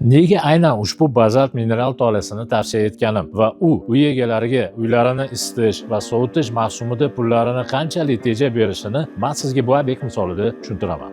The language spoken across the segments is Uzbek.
Nega aynan ushbu bazalt mineral tolasini tavsiya etganim va uy egalariga uylarini isitish va sovutish mavsumida pullarini qanchalik tejab berishini men sizga bu obyekt misolida tushuntiraman.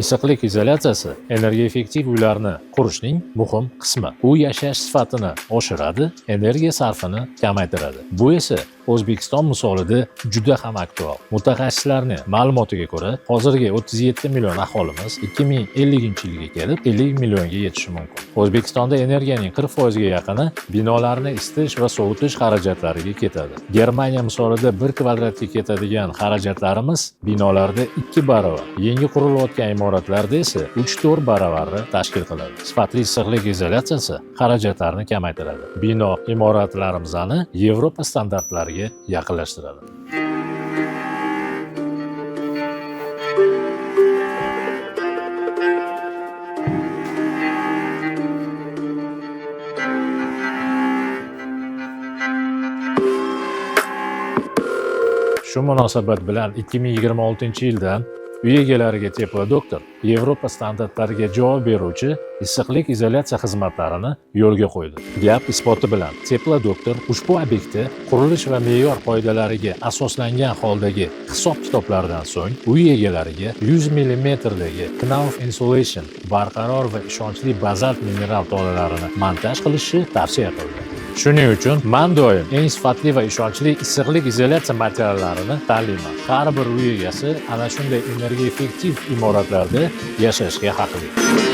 Issiqlik izolyatsiyasi energiya effektiv uylarni qurishning muhim qismi. U yashash sifatini oshiradi, energiya sarfini kamaytiradi. Bu esa O'zbekiston misolida juda ham aktual. Mutaxassislarning ma'lumotiga ko'ra, hozirgi 37 million aholimiz 2050-yilga kelib 50 millionga yetishi mumkin. O'zbekistonda energiyaning 40% ga yaqini binolarni isitish va sovutish xarajatlariga ketadi. Germaniya misolida 1 kvadratga ketadigan xarajatlarimiz binolarda 2 barobar, yangi qurilayotgan imoratlarda esa 3-4 baravarni tashkil qiladi. Sifatli issiqlik izolyatsiyasi xarajatlarni kamaytiradi. Bino imoratlarimizni Yevropa standartlariga yaqinlashtiradi. Shu munosabat bilan 2026-yildan uy egalariga Teplodoktor Yevropa standartlariga javob beruvchi issiqlik izolyatsiya xizmatlarini yo'lga qo'ydi. Gap isboti bilan Teplodoktor ushbu obyektda qurilish va me'yor qoidalariga asoslangan holdagi hisob-kitoblardan so'ng uy egalariga 100 mm dagi Knauf Insulation barqaror va ishonchli bazalt mineral tolalarini montaj qilishni tavsiya qildi. Shuning uchun men doim eng sifatli va ishonchli issiqlik izolyatsiya materiallarini tanlayman. Har bir uy egasi ana shunday energiya effektiv imoratlarda yashashga haqli.